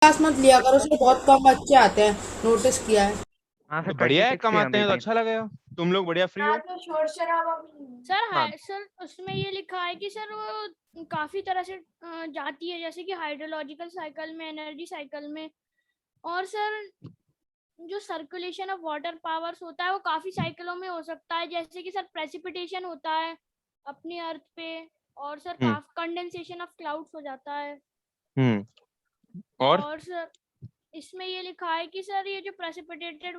Class मत लिया करो, उसमें बहुत कम बच्चे आते हैं, नोटिस किया है। हाँ तो सर, ट्वेंटी बढ़िया है, सिक्स थे हम कमाते हैं इस तो दिन। अच्छा लगेगा। तुम लोग बढ़िया फ्री हो। रात में शोर शराबा भी नहीं है। सर हाँ, है सर, उसमें ये लिखा है कि सर वो काफी तरह से जाती है, जैसे कि हाइड्रोलॉजिकल साइकिल में, एनर्जी साइकिल में। और सर जो सर्कुलेशन ऑफ वाटर पावर्स होता है वो काफी साइकिलों में हो सकता है, जैसे कि सर प्रेसिपिटेशन होता है अपनी अर्थ पे, और sir hmm, calf condensation of clouds हो जाता है। हम्म। और और सर इसमें ये लिखा है कि सर ये जो प्रेसिपिटेटेड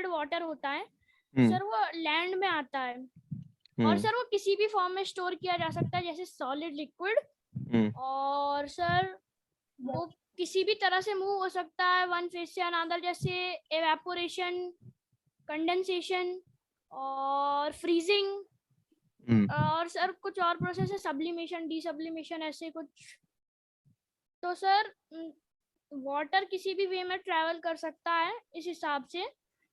वाटर होता है हम्म, सर वो लैंड में आता है, और हम्म, सर वो किसी भी फॉर्म में स्टोर किया जा सकता है, जैसे सॉलिड, लिक्विड। हम्म। और सर वो किसी भी तरह से मूव हो सकता है वन फेज से अनदर, जैसे एवेपोरेशन, कंडेंसेशन और फ्रीजिंग। हम्म। और सर कुछ और प्रोसेस है, सब्लिमेशन, डीसब्लिमेशन, ऐसे कुछ। तो सर वाटर किसी भी वे में ट्रैवल कर सकता है इस हिसाब से।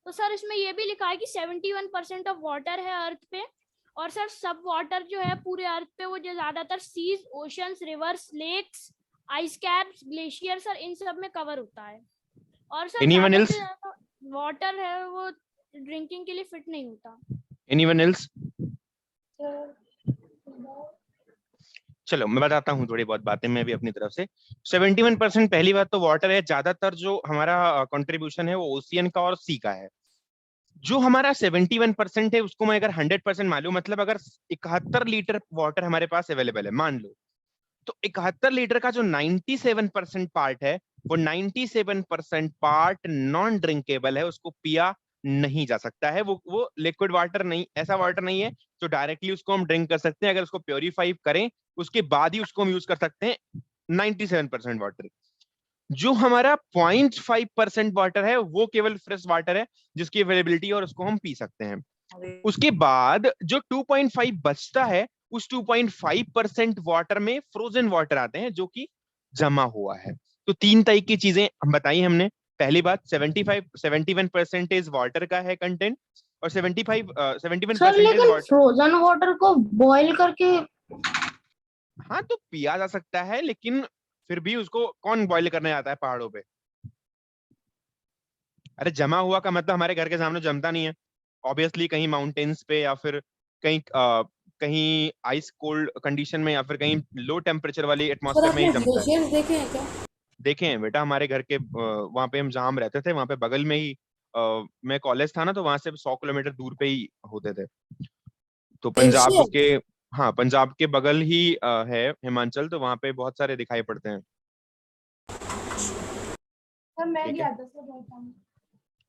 तो सर इसमें यह भी लिखा है कि 71% ऑफ वाटर है अर्थ पे, और सर सब वाटर जो है पूरे अर्थ पे वो जो ज्यादातर seas, oceans, rivers, lakes, ice caps, glaciers इन सब में कवर होता है। और सर एनीवन ज्यादा से एल्स? ज्यादा वाटर है वो ड्रिंकिंग के लिए फिट नहीं होता। Anyone else? तो चलो मैं बताता हूँ थोड़ी बहुत बातें मैं भी अपनी तरफ से। 71% पहली बात तो वाटर है। ज्यादातर जो हमारा कंट्रीब्यूशन है वो ओशियन का और सी का है। जो हमारा 71% है उसको मैं अगर 100% मान लूं, मतलब अगर 71 लीटर वाटर हमारे पास अवेलेबल है मान लो, तो 71 लीटर का जो 97% पार्ट है, वो 97% पार्ट नॉन ड्रिंकेबल है, उसको पिया नहीं जा सकता है। वो लिक्विड वाटर नहीं, ऐसा वाटर नहीं है जो डायरेक्टली उसको हम ड्रिंक कर सकते हैं। अगर उसको प्योरीफाई करें उसके बाद ही उसको हम यूज कर सकते हैं 97% वाटर। जो हमारा 0.5% वाटर है वो केवल फ्रेश वाटर है जिसकी अवेलेबिलिटी और उसको हम पी सकते हैं। उसके बाद जो 2.5 बचता है, उस 2.5% वाटर में फ्रोजन वाटर आते हैं जो कि जमा हुआ है। तो तीन तरह की चीजें हम बताई हमने। पहली बात, 71 परसेंटेज वाटर का है कंटेंट, और 71 सर परसेंटेज लेकिन वाटर। फ्रोजन वाटर को बॉईल करके। हाँ, तो पिया जा सकता है, लेकिन फिर भी उसको कौन बॉईल करने आता है पहाड़ों पे? अरे जमा हुआ का मतलब हमारे घर के सामने जमता नहीं है। ऑब्वियसली कहीं माउंटेन्स पे या फिर कहीं कहीं आइस कोल्ड कंडीशन में या फिर कहीं लो टेम्परेचर वाली सर एटमॉस्फेयर में ही आपने जमता है। ग्लेशियर्स देखे हैं क्या? देखे हैं बेटा, हमारे घर के वहां पे हम जहाँ हम रहते थे वहां पे बगल में ही मैं कॉलेज था ना, तो वहां से 100 किलोमीटर दूर पे ही होते थे। तो पंजाब ग्लेशियर। के, हाँ पंजाब के बगल ही है हिमाचल, तो वहां पे बहुत सारे दिखाई पड़ते हैं। सर मैं ठीक है। गया था सर रोहतांग।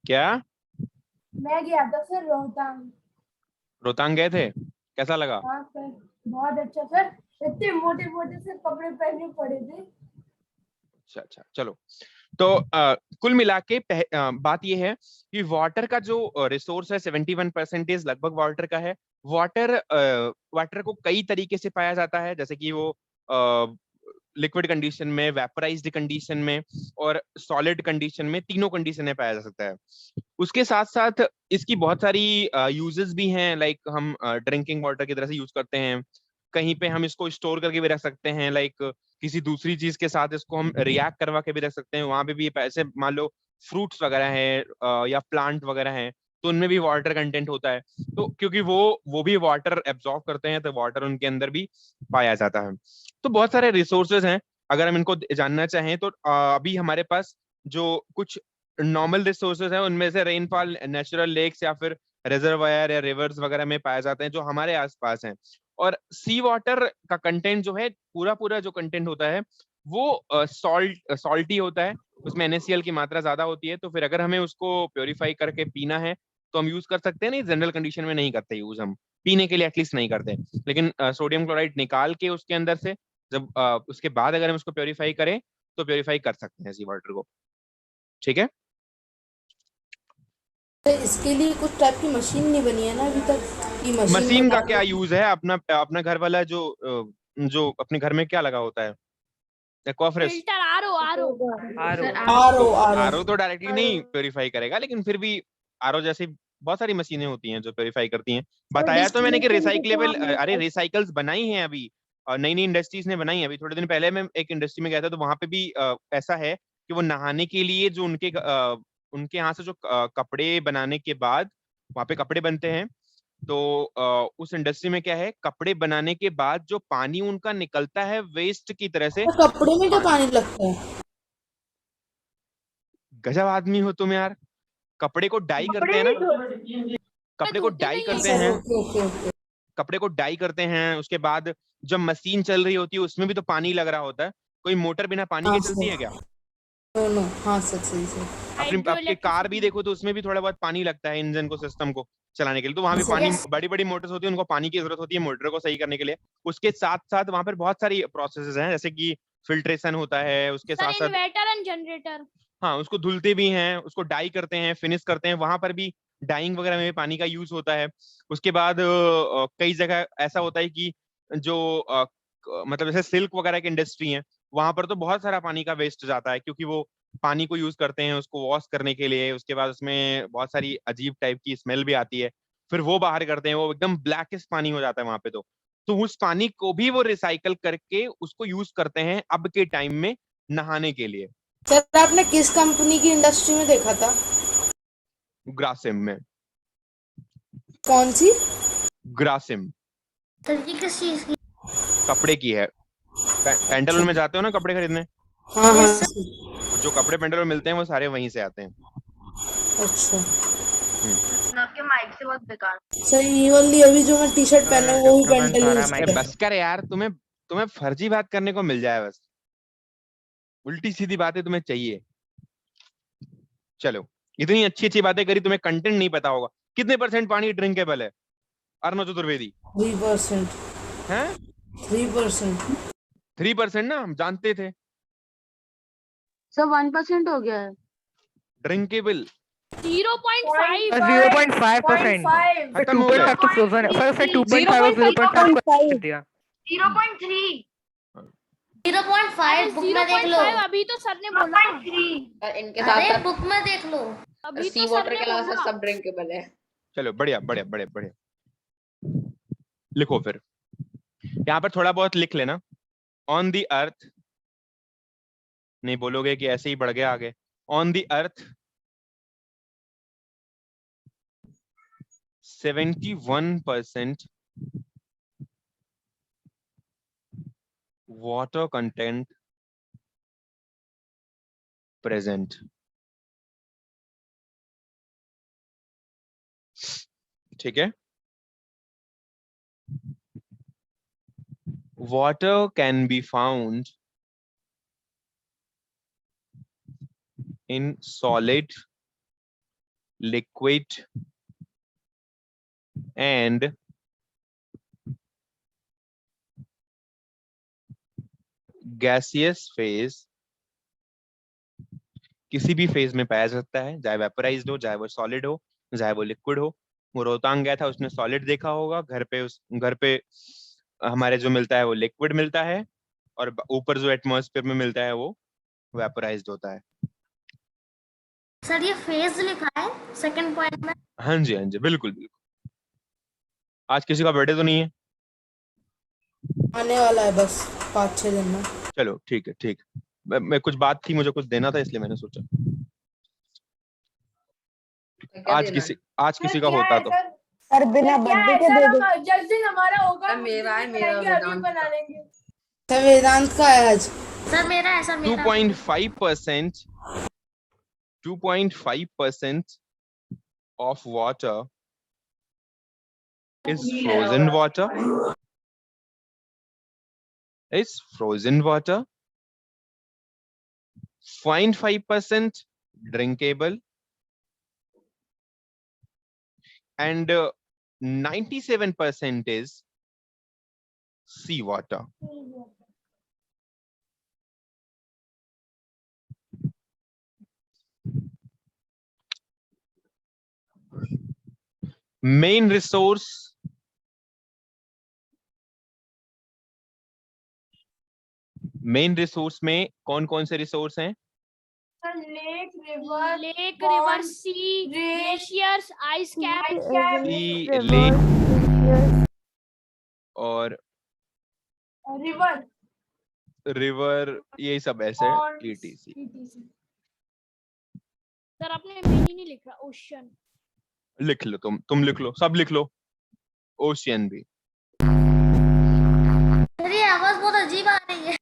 क्या? मैं गया था सर रोहतांग। रोहतांग गए थे? कैसा लगा? हाँ सर, बहुत अच्छा सर। इतने मोटे मोटे से कपड़े पहने पड़े थे। अच्छा अच्छा, चलो। तो कुल मिला के बात यह है कि वाटर का जो रिसोर्स है 71% लगभग वाटर का है। वाटर वाटर को कई तरीके से पाया जाता है, जैसे कि वो लिक्विड कंडीशन में, वेपराइज्ड कंडीशन में और सॉलिड कंडीशन में, तीनों कंडीशन में पाया जा सकता है। उसके साथ साथ इसकी बहुत सारी यूजेस भी हैं, लाइक हम ड्रिंकिंग वाटर की तरह से यूज करते हैं। कहीं पे हम इसको स्टोर करके भी रख सकते हैं, लाइक किसी दूसरी चीज के साथ इसको हम रिएक्ट करवा के भी रख सकते हैं। वहां पे भी ऐसे मान लो फ्रूट्स वगैरह है या प्लांट वगैरह हैं, तो उनमें भी वाटर कंटेंट होता है। तो क्योंकि वो भी वाटर एब्जॉर्ब करते हैं, तो वाटर उनके अंदर भी पाया जाता है। तो बहुत सारे रिसोर्सेज हैं। अगर हम इनको जानना चाहें तो अभी हमारे पास जो कुछ नॉर्मल रिसोर्सेज हैं उनमें से रेनफॉल, नेचुरल लेक्स या फिर रिजर्वायर या रिवर्स वगैरह में पाए जाते हैं जो हमारे आसपास हैं। और सी वाटर का कंटेंट जो है, पूरा पूरा जो कंटेंट होता है वो सॉल्टी होता है। उसमें NaCl की मात्रा ज्यादा होती है। तो फिर अगर हमें उसको प्योरीफाई करके पीना है तो हम यूज कर सकते हैं। नहीं, जनरल कंडीशन में नहीं करते यूज, हम पीने के लिए एटलीस्ट नहीं करते। लेकिन सोडियम क्लोराइड निकाल के उसके अंदर से जब उसके बाद अगर हम उसको प्योरीफाई करें तो प्योरीफाई कर सकते हैं सी वाटर को। ठीक है। तो इसके लिए कुछ टाइप की मशीन नहीं बनी है ना अभी तक, कि मशीन में मशीन का डाल क्या दो। यूज है? अपना अपना घर वाला जो अपने घर में क्या लगा होता है, Aquafresh. Filter, R O, R O. R O. R O, तो आर ओ। आरओ तो डायरेक्टली नहीं प्योरीफाई करेगा, लेकिन फिर भी आरओ जैसी बहुत सारी मशीनें होती हैं जो प्योरीफाई करती हैं। सर बताया तो मैंने कि डिस्टिलेशन के रिसाइकलेबल, काम में अरे सर। रिसाइकल्स बनाई हैं अभी। नई नई इंडस्ट्रीज ने बनाई है। अभी थोड़े दिन पहले मैं एक इंडस्ट्री में गया था, तो वहां पे भी ऐसा है कि वो नहाने के लिए जो उनके यहाँ से जो कपड़े बनाने के बाद वहां पे कपड़े बनते हैं, तो उस इंडस्ट्री में क्या है, कपड़े बनाने के बाद जो पानी उनका निकलता है वेस्ट की तरह से। तो कपड़े में क्या पानी लगता है? गजब आदमी हो तुम यार। कपड़े को डाई करते हैं ना, कपड़े को धोते डाई नहीं करते है। हैं, ओके ओके ओके। कपड़े को डाई करते हैं, उसके बाद जब मशीन चल रही होती है उसमें भी तो पानी लग रहा होता है। कोई मोटर बिना पानी के हाँ चलती है सर, क्या? नो नो, हाँ सर, सही सही। आपके कार भी देखो तो उसमें भी थोड़ा बहुत पानी लगता है इंजन को, सिस्टम को चलाने के लिए। तो वहां भी Yes, पानी, yes. बड़ी बड़ी मोटर्स होती है, उनको पानी की जरूरत होती है मोटर को सही करने के लिए। उसके साथ साथ वहां पर बहुत सारी प्रोसेसेस हैं, जैसे कि फिल्ट्रेशन होता है, उसके सर साथ साथ इन्वर्टर एंड जनरेटर। हाँ उसको धुलते भी हैं, उसको डाई करते हैं, फिनिश करते हैं, वहां पर भी डाइंग वगैरह में भी पानी का यूज होता है। उसके बाद कई जगह ऐसा होता है कि जो मतलब जैसे सिल्क वगैरह की इंडस्ट्री है, वहां पर तो बहुत सारा पानी का वेस्ट जाता है, क्योंकि वो पानी को यूज करते हैं उसको वॉश करने के लिए। उसके बाद उसमें बहुत सारी अजीब टाइप की स्मेल भी आती है, फिर वो बाहर करते हैं, वो एकदम ब्लैकिश पानी हो जाता है वहां पे। तो उस पानी को भी वो रिसाइकल करके उसको यूज करते हैं अब के टाइम में नहाने के लिए। सर आपने किस कंपनी की इंडस्ट्री में देखा था? ग्रासिम में। कौन सी? ग्रासिम सर ये किस चीज की? कपड़े की है। पेंटालून में जाते हो ना कपड़े खरीदने, हाँ हाँ Yes, सर। वो जो कपड़े पेंटालून मिलते हैं वो सारे वहीं से आते हैं। अच्छा आपके माइक से बहुत बेकार। सर, ये वाली अभी जो मैं टी शर्ट पहना हूँ वो भी पेंटालून अरे की है। बस कर यार, तुम्हें तुम्हें फर्जी बात करने को मिल जाए बस, उल्टी सीधी बातें तुम्हें चाहिए। चलो, इतनी अच्छी अच्छी बातें करी, तुम्हें कंटेंट नहीं पता होगा। कितने परसेंट पानी ड्रिंकेबल है अर्णव चतुर्वेदी? 3%। हैं? 3%। 3% ना, हम जानते थे। सर 1% हो गया है। ड्रिंकेबल 0.5। 0.5%। 0.5 खत्म हो गया। 2.5 तो फ्रोजन है सर 2.5 और 0.5 कर दिया। 0.3 अरे 0.5 बुक में देख लो। 0.5 अभी तो सर ने बोला। 0.3 इनके साथ बुक में देख लो। अभी सी तो सर वाटर ने के अलावा बोला। सब ड्रिंकेबल है। चलो बढ़िया बढ़िया बढ़िया बढ़िया, लिखो फिर यहाँ पर थोड़ा बहुत लिख लेना। ऑन द अर्थ, नहीं बोलोगे कि ऐसे ही बढ़ गया आगे। On the earth 71% water content present। ठीक है, water can be found in solid, liquid and gaseous phase। किसी भी फेज में पाया जा सकता है, चाहे वेपराइज्ड हो, चाहे वो सॉलिड हो, चाहे वो लिक्विड हो। वो रोहतांग गया था, उसने सॉलिड देखा होगा। घर पे हमारे जो मिलता है वो लिक्विड मिलता है, और ऊपर जो एटमॉस्फेयर में मिलता है वो वेपराइज्ड होता है। सर ये फेज लिखा है सेकंड पॉइंट में। हाँ जी हाँ जी, बिल्कुल बिल्कुल। आज किसी का बर्थडे तो नहीं है? आने वाला है बस 5-6 दिन में। चलो ठीक है ठीक। मैं कुछ बात थी, मुझे कुछ देना था, इसलिए मैंने सोचा आज किसी का होता तो। सर बिना बर्थडे के दे दो। जिस दिन हमारा होगा सर, मेरा है, मेरा अभी वेदांत बना लेंगे। सर वेदांत का है आज। सर मेरा है सर मेरा। 2.5% of water is frozen water. Is frozen water. 0.5% drinkable, and 97% is seawater. Main resource में कौन कौन से रिसोर्स हैं? लेक रिवर लेक, सी, ग्लेशियर्स, आइस कैप। सी, लेक और रिवर रिवर, यही सब ऐसे और ETC। सर आपने मेनी नहीं लिखा, ओशन। लिख लो, तुम लिख लो, सब लिख लो, ओशियन भी। सर ये आवाज बहुत अजीब आ रही है।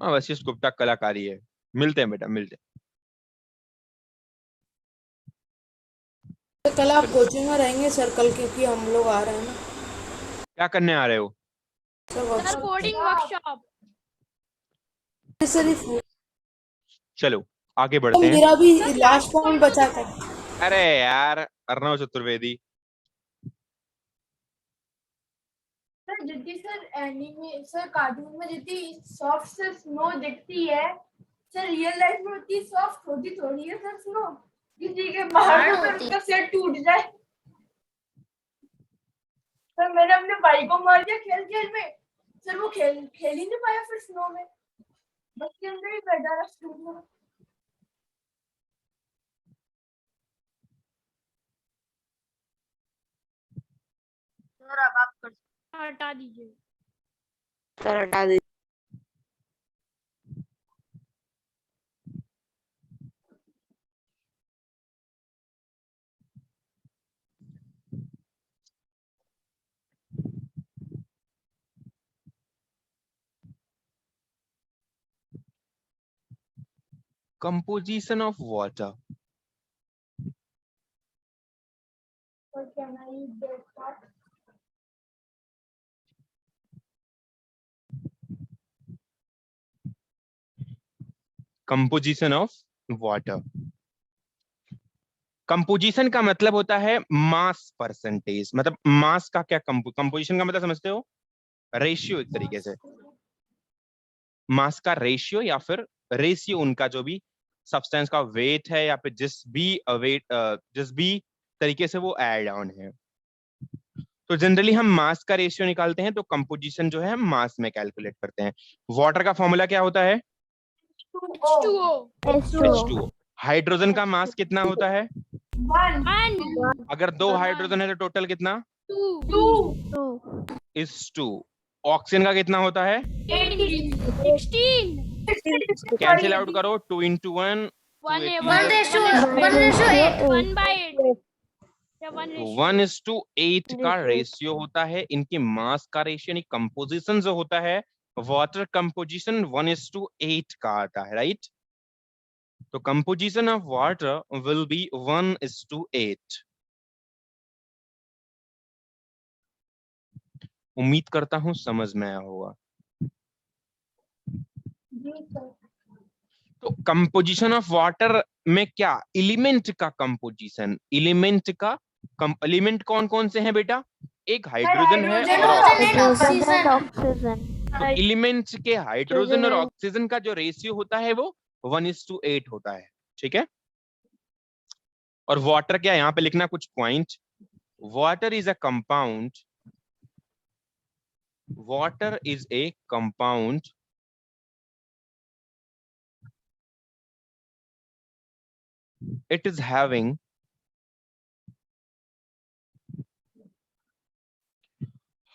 हाँ, वशिष्ठ गुप्ता कलाकारी है। मिलते हैं बेटा, मिलते हैं। तो कल आप कोचिंग में रहेंगे सर, कल क्योंकि हम लोग आ रहे हैं ना क्या करने आ रहे हो? Sir. Sir workshop coding workshop. Sir ये चलो आगे तो बढ़ते हैं। मेरा भी लास्ट पॉइंट बचा था। अरे यार, अर्णव चतुर्वेदी। सर जितनी सर एनीमे सर कार्टून में जितनी सॉफ्ट से स्नो दिखती है, सर रियल लाइफ में उतनी सॉफ्ट होती थोड़ी है सर स्नो। किसी के बाहर तो सर उसका सिर टूट जाए। सर मैंने अपने भाई को मार दिया खेल खेल में। सर वो खेल ही नहीं पाया फिर स्नो में, बस के अंदर ही बैठा रहा स्कूल में। सर अब आप कर हटा दीजिए। सर हटा दीजिए। Composition of water. और क्या ना ये that part. Composition of water. Composition का मतलब होता है मास परसेंटेज, मतलब मास का क्या कंपोजिशन का मतलब समझते हो? रेशियो, एक तरीके से मास का रेशियो, या फिर रेशियो उनका जो भी सब्सटेंस का वेट है, या फिर जिस भी तरीके से वो ऐड ऑन है। तो जनरली हम मास का रेशियो निकालते हैं, तो कंपोजिशन जो है हम मास में कैलकुलेट करते हैं। वाटर का फॉर्मूला क्या होता है? H2O। H2O। हाइड्रोजन का मास कितना होता है? 1 अगर 2 हाइड्रोजन है तो टोटल कितना? 2 इज 2। ऑक्सीजन का कितना होता है? 16 कैंसिल आउट करो, 2 into 1 1 1:8 by 8 या 1 तो ratio 1:8 का रेशियो होता है इनकी मास का रेशियो, यानी कंपोजिशन जो होता है वाटर कंपोजिशन 1:8 का आता है, राइट? तो composition of water will B 1:8। उम्मीद करता हूं समझ में आया होगा। तो कंपोजिशन ऑफ वाटर में क्या एलिमेंट का कंपोजिशन, एलिमेंट कौन कौन से हैं बेटा? एक हाइड्रोजन है और ऑक्सीजन। तो एलिमेंट्स के हाइड्रोजन और ऑक्सीजन का जो रेशियो होता है वो 1:8 होता है, ठीक है? और वाटर क्या, यहाँ पे लिखना कुछ point. Water is a compound, water is a compound it is having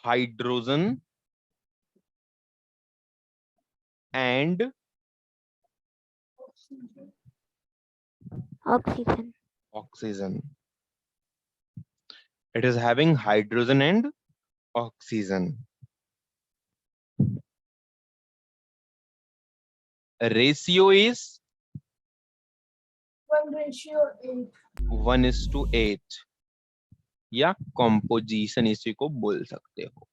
hydrogen and oxygen. It is having hydrogen and oxygen. Ratio is 1:8 या composition इसी को बोल सकते हो।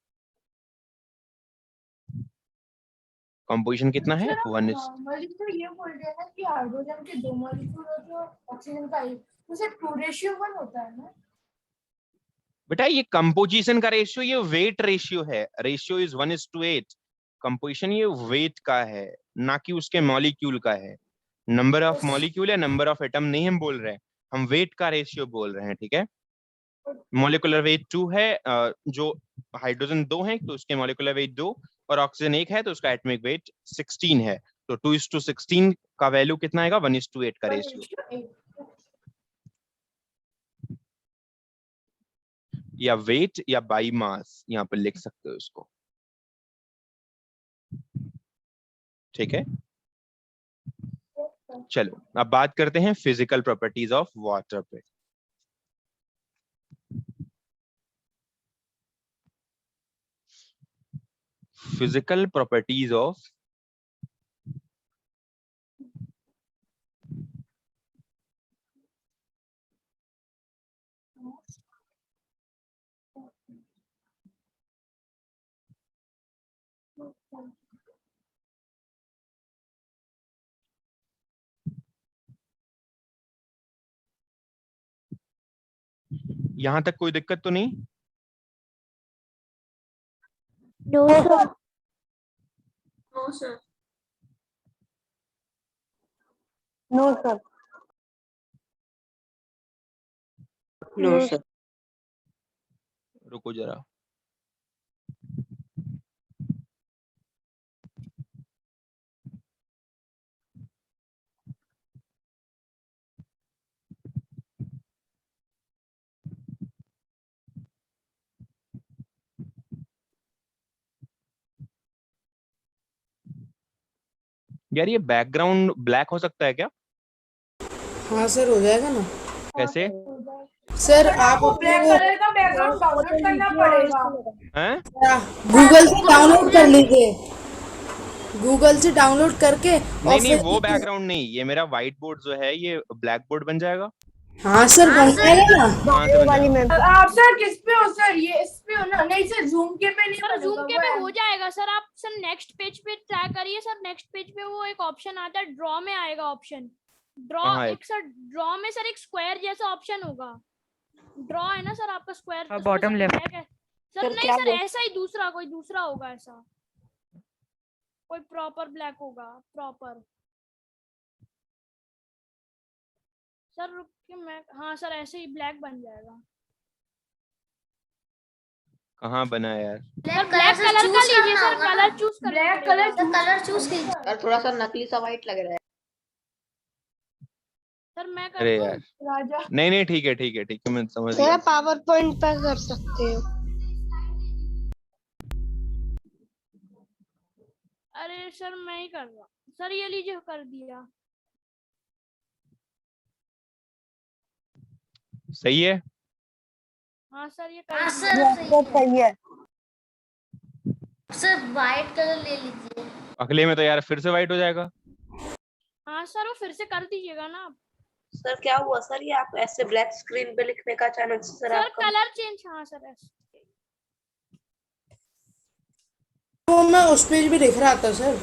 कंपोजिशन कितना है? 1 नॉर्मली तो ये बोल रहे हैं ना कि हाइड्रोजन के 2 मॉलिक्यूल और जो ऑक्सीजन का 1, तो सर 2:1 होता है ना? बेटा ये कंपोजिशन का रेशियो, ये वेट रेशियो है। Ratio is 1:8। कंपोजिशन ये वेट का है, ना कि उसके मॉलिक्यूल का है। नंबर ऑफ मॉलिक्यूल या नंबर ऑफ एटम नहीं हम बोल रहे हैं, हम वेट का रेशियो बोल रहे हैं, ठीक है? मॉलिक्यूलर वेट 2 है, जो हाइड्रोजन 2 है तो उसके मॉलिक्यूलर वेट 2 और ऑक्सीजन 1 है तो उसका एटॉमिक वेट 16 है। तो 2:16 का वैल्यू कितना आएगा? 1:8 का रेशियो, या वेट या बाई मास यहाँ पे लिख सकते हो इसको। ठीक है, चलो अब बात करते हैं फिजिकल प्रॉपर्टीज ऑफ वाटर पे। फिजिकल प्रॉपर्टीज ऑफ यहां तक कोई दिक्कत तो नहीं? No sir. No sir. No sir. No sir. रुको जरा, यार ये बैकग्राउंड ब्लैक हो सकता है क्या? हाँ सर, हो जाएगा ना। कैसे? सर आप आपको ब्लैक कलर का बैकग्राउंड डाउनलोड करना पड़ेगा। हैं? गूगल से डाउनलोड कर लीजिए, गूगल से डाउनलोड करके और नहीं नहीं, फिर वो बैकग्राउंड नहीं, ये मेरा व्हाइट बोर्ड जो है ये ब्लैक बोर्ड बन जाएगा। हाँ सर, बन जाएगा ना। कहाँ से बन जाएगा? आप सर किस पे हो सर? ये इस पे हो ना? नहीं सर, जूम के पे नहीं सर बनेगा, जूम के वो पे है। हो जाएगा सर। आप सर नेक्स्ट पेज पे ट्राई करिए सर। नेक्स्ट पेज पे वो एक ऑप्शन आता है, ड्रॉ में आएगा ऑप्शन। ड्रॉ कहाँ है? एक सर, ड्रॉ में सर एक स्क्वायर जैसा ऑप्शन होगा। ड्रॉ है ना सर आपका स्क्वायर, हाँ, bottom left। सर नहीं सर, ऐसा ही दूसरा कोई दूसरा होगा, ऐसा कोई प्रॉपर ब्लैक होगा, प्रॉपर। सर रुक के मैं, हाँ सर ऐसे ही ब्लैक बन जाएगा। कहाँ बना है यार? सर ब्लैक कलर का लीजिए सर, कलर चूज कर। ब्लैक कलर कलर चूज कीजिए। यार थोड़ा सा नकली सा वाइट लग रहा है। सर मैं कर अरे दूं? यार, राजा। नहीं नहीं, ठीक है ठीक है ठीक है, मैं समझ गया। पावर पॉइंट पे कर सकते हो। अरे सर मैं ही कर रहा हूँ सर, ये लीजिए कर दिया। सही है। हाँ सर ये कर हाँ दिया। सर सही है। सर व्हाइट कलर ले लीजिए। अगले में तो यार फिर से व्हाइट हो जाएगा। हाँ सर वो फिर से कर दीजिएगा ना आप। सर क्या हुआ सर, ये आप ऐसे ब्लैक स्क्रीन पे लिखने का अचानक से सर सर आपका कलर चेंज, हाँ सर ऐसे। वो मैं उस पेज भी दिख रहा था सर।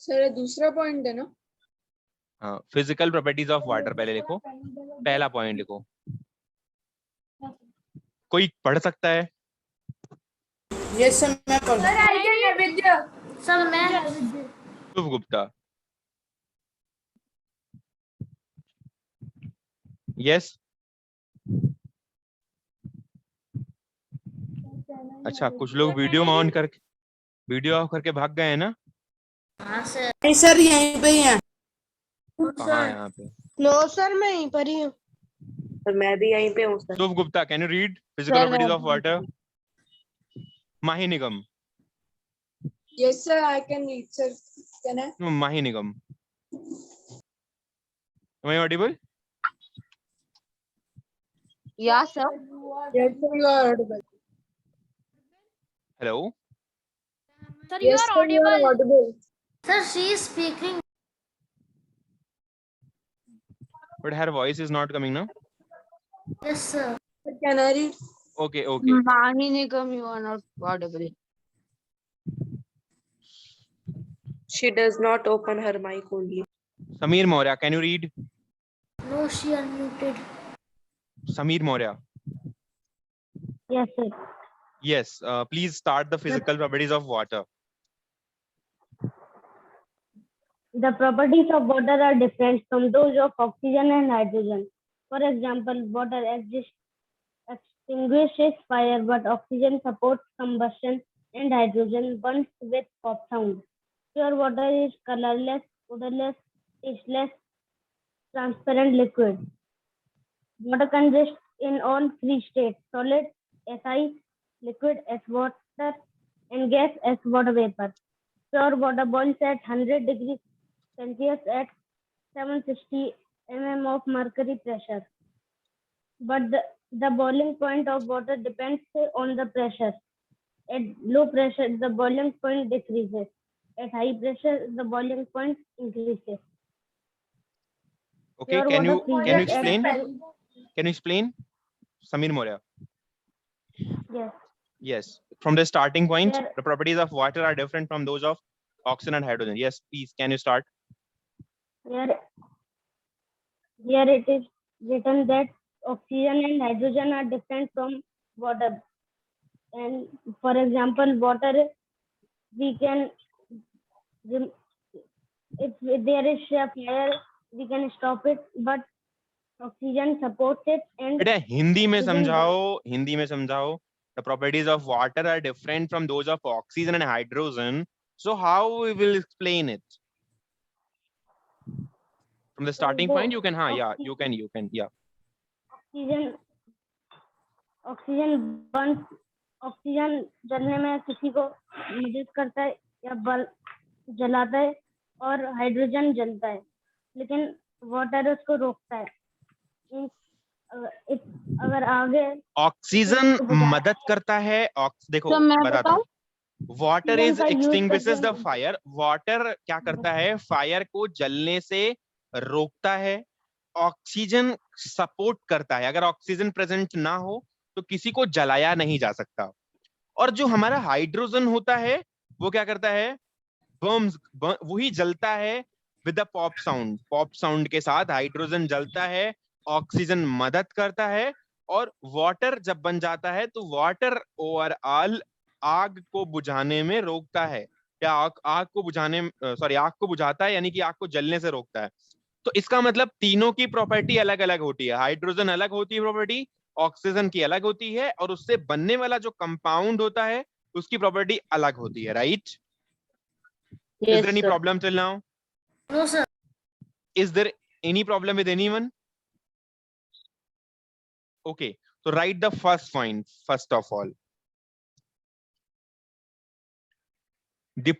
सर ये दूसरा पॉइंट है ना? हाँ, फिजिकल प्रॉपर्टीज ऑफ वाटर पहले लिखो, पहला पॉइंट लिखो। कोई पढ़ सकता है? ये सर मैं पढ़ सर आइए नैवेद्य। सर मैं शुभ गुप्ता। यस। अच्छा, कुछ लोग वीडियो ऑन करके भाग गए हैं ना? हाँ सर। नहीं सर, यहीं पे ही है। कहाँ है यहाँ पे? नो सर मैं यहीं पर ही हूँ। सर मैं भी यहीं पे हूँ sir. Shubh Gupta, can you read physical properties of water? Mahi Nigam. Yes sir, I can read sir. Can I? No, Mahi Nigam. Am I audible? Yeah sir. Yes sir, you are audible. Hello? Sir you are audible. Audible. Sir she is speaking. But her voice is not coming now. Yes sir. Can I read? Okay, okay. Mahi Nigam, you are not audible. She does not open her mic only. Sameer Maurya, can you read? No she unmuted. Sameer Maurya. Yes sir. Yes. Please start the physical properties of water. The properties of water are different from those of oxygen and hydrogen. For example, water extinguishes fire, but oxygen supports combustion and hydrogen burns with pop sound. Pure water is colorless, odorless, tasteless, transparent liquid. Water consists in all three states: solid as ice, liquid as water, and gas as water vapor. Pure water boils at 100 degrees Celsius at 760 mm of mercury pressure. But the boiling point of water depends on the pressure. At low pressure, the boiling point decreases. At high pressure, the boiling point increases. Okay, Pure can you water freezes explain? at Can you explain, Samir Moria? yes. Yes, from the starting point, There- the properties of water are different from those of oxygen and hydrogen. Yes, please, can you start? Here it is written that oxygen and hydrogen are different from water. And for example, water, we can, if there is a fire, we can stop it, but oxygen supports it and बेटा हिंदी में oxygen- समझाओ, हिंदी में समझाओ. The properties of water are different from those of oxygen and hydrogen. So how we will explain it? From the starting point, you can, yeah, you can, yeah. Oxygen जलने में किसी को मदद करता है या बल जलाता है, और हाइड्रोजन जलता है, लेकिन वाटर उसको रोकता है. अगर आगे ऑक्सीजन मदद करता है. देखो तो मैं बताता हूँ. वाटर इज का use एक्सटिंग्विशेस द करके- फायर. वाटर क्या करता है? फायर को जलने से रोकता है. ऑक्सीजन सपोर्ट करता है. अगर ऑक्सीजन प्रेजेंट ना हो तो किसी को जलाया नहीं जा सकता. और जो हमारा हाइड्रोजन होता है वो क्या करता है? वही जलता है with the pop sound. Pop sound के साथ हाइड्रोजन जलता है, ऑक्सीजन मदद करता है, और वाटर जब बन जाता है तो वाटर ओवरऑल आग को बुझाने में रोकता है, या आग को बुझाने, सॉरी, आग को बुझाता है, यानी कि आग को जलने से रोकता है. तो इसका मतलब तीनों की प्रॉपर्टी अलग अलग होती है. हाइड्रोजन अलग होती है प्रॉपर्टी, ऑक्सीजन की अलग होती है, और उससे बनने वाला जो कंपाउंड होता है उसकी प्रॉपर्टी अलग होती है. Right? Is there any problem till now? No, sir. Is there any problem with anyone? Okay, so write the first point first of all. The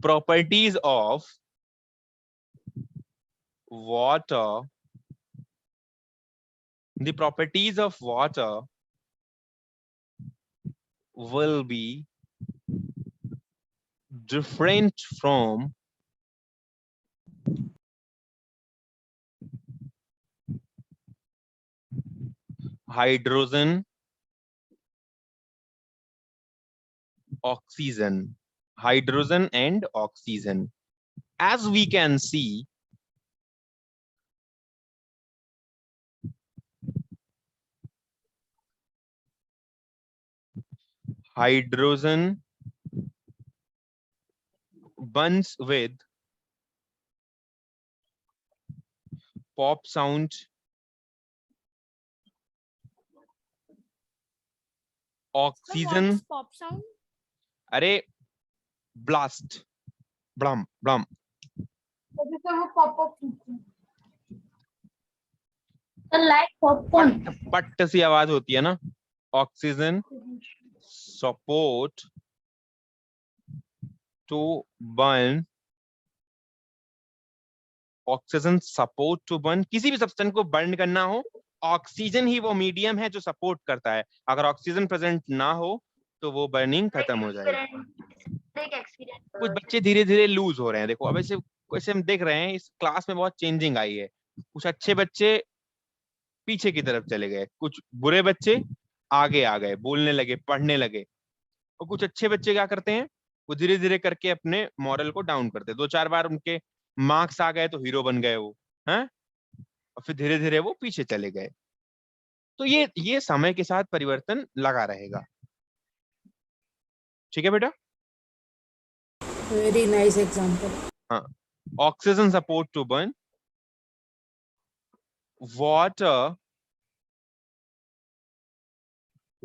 properties of water. The properties of water will be different from hydrogen, oxygen, hydrogen and oxygen. As we can see, hydrogen bonds with pop sound, oxygen, pop sound. अरे blast, blum blum. तभी तो वो popup Like popcorn. पट सी आवाज होती है ना. Oxygen support to burn, oxygen support to burn. किसी भी सब्सटेंस को बर्न करना हो, ऑक्सीजन ही वो मीडियम है जो सपोर्ट करता है. अगर ऑक्सीजन प्रेजेंट ना हो तो वो बर्निंग खत्म हो जाएगी. कुछ बच्चे धीरे धीरे लूज हो रहे हैं. देखो अब ऐसे हम देख रहे हैं इस क्लास में बहुत चेंजिंग आई है. कुछ अच्छे बच्चे पीछे की तरफ चले गए, कुछ बुरे बच्चे आगे आ गए, बोलने लगे, पढ़ने लगे, और कुछ अच्छे बच्चे क्या करते हैं, वो धीरे धीरे करके अपने मॉरल को डाउन करते हैं. 2-4 बार उनके मार्क्स आ गए तो हीरो बन गए वो, हैं, और फिर धीरे धीरे वो पीछे चले गए. तो ये समय के साथ परिवर्तन लगा रहेगा. ठीक है बेटा? Very nice example. हाँ. Oxygen support to burn,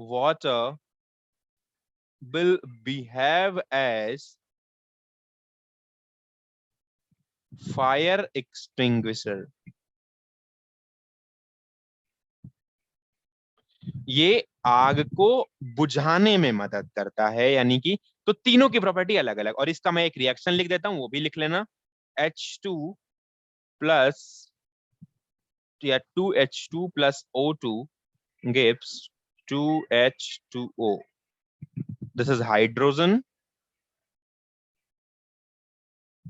water will behave as fire extinguisher. ये आग को बुझाने में मदद करता है, यानी कि तो तीनों की प्रॉपर्टी अलग अलग। और इसका मैं एक रिएक्शन लिख देता हूं, वो भी लिख लेना। H2 प्लस या 2H2 plus O2 gives 2H2O. This is hydrogen.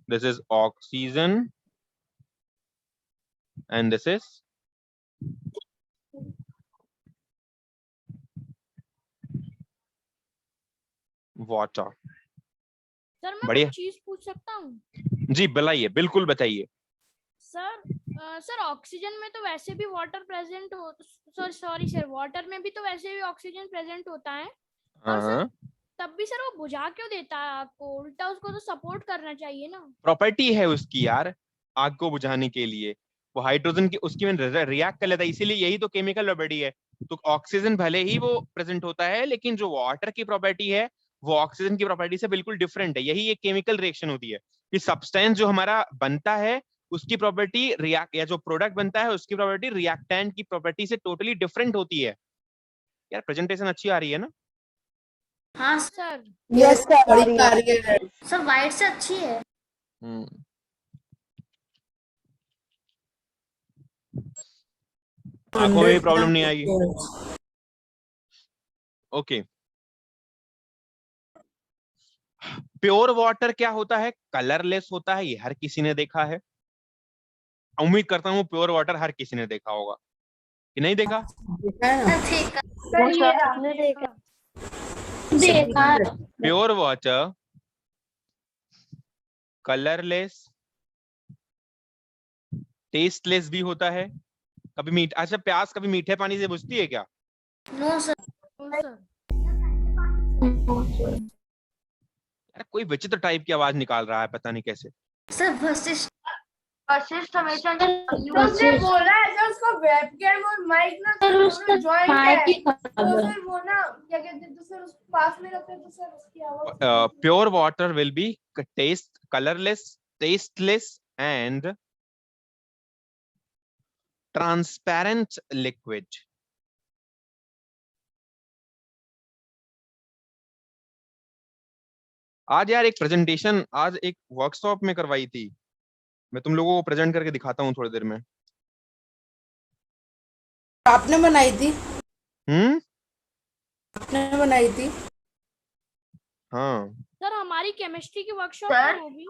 This is oxygen. And this is water. Sir मैं बढ़िया। कुछ चीज पूछ सकता हूँ? जी बताइए, बिल्कुल बताइए। सर ऑक्सीजन में तो वैसे भी वाटर प्रेजेंट हो, सॉरी सर, वाटर में भी तो वैसे भी ऑक्सीजन प्रेजेंट होता है, और सर हाँ, तब भी सर वो बुझा क्यों देता है आग को? उल्टा उसको तो सपोर्ट करना चाहिए ना। प्रॉपर्टी है उसकी यार, आग को बुझाने के लिए। वो हाइड्रोजन की उसकी में रिएक्ट कर लेता है, इसीलिए यही तो केमिकल प्रॉपर्टी है। तो ऑक्सीजन भले ही वो प्रेजेंट होता है, लेकिन जो वाटर की प्रॉपर्टी है वो ऑक्सीजन की प्रॉपर्टी से बिल्कुल डिफरेंट है। यही एक केमिकल रिएक्शन होती है कि सब्सटेंस जो हमारा बनता है उसकी प्रॉपर्टी रिएक्ट, या जो प्रोडक्ट बनता है उसकी प्रॉपर्टी रिएक्टेंट की प्रॉपर्टी से टोटली डिफरेंट होती है। यार प्रेजेंटेशन अच्छी आ रही है ना? हाँ सर यस बड़ी कार्य है। सर वाइट से अच्छी है। आंखों में भी प्रॉब्लम नहीं आएगी। ओके, प्योर वाटर क्या होता है? कलरलेस होता है, ये हर किसी ने देखा है। उम्मीद करता हूँ प्योर वाटर हर किसी ने देखा होगा, कि नहीं देखा? ठीक है। सर ये रहा। देखा। प्योर वाटर कलरलेस, टेस्टलेस भी होता है। कभी मीठ, अच्छा प्यास कभी मीठे पानी से बुझती है क्या? No sir. यार कोई विचित्र टाइप की आवाज निकाल रहा है, पता नहीं कैसे। सर वशिष्ठ हमेशा उसने बोला है सर, उसका वेबकैम और माइक ना सर उसका जॉइंट माइक है, ही खराब तो है। सर वो ना क्या कहते हैं, तो सर उस पास में रखते हैं तो सर उसकी आवाज pure water will be taste colourless, tasteless and transparent liquid. आज यार एक प्रेजेंटेशन, आज एक वर्कशॉप में करवाई थी, मैं तुम लोगों को प्रेजेंट करके दिखाता हूँ थोड़ी देर में। आपने बनाई थी? आपने बनाई थी? हाँ सर हमारी केमिस्ट्री की वर्कशॉप कब होगी?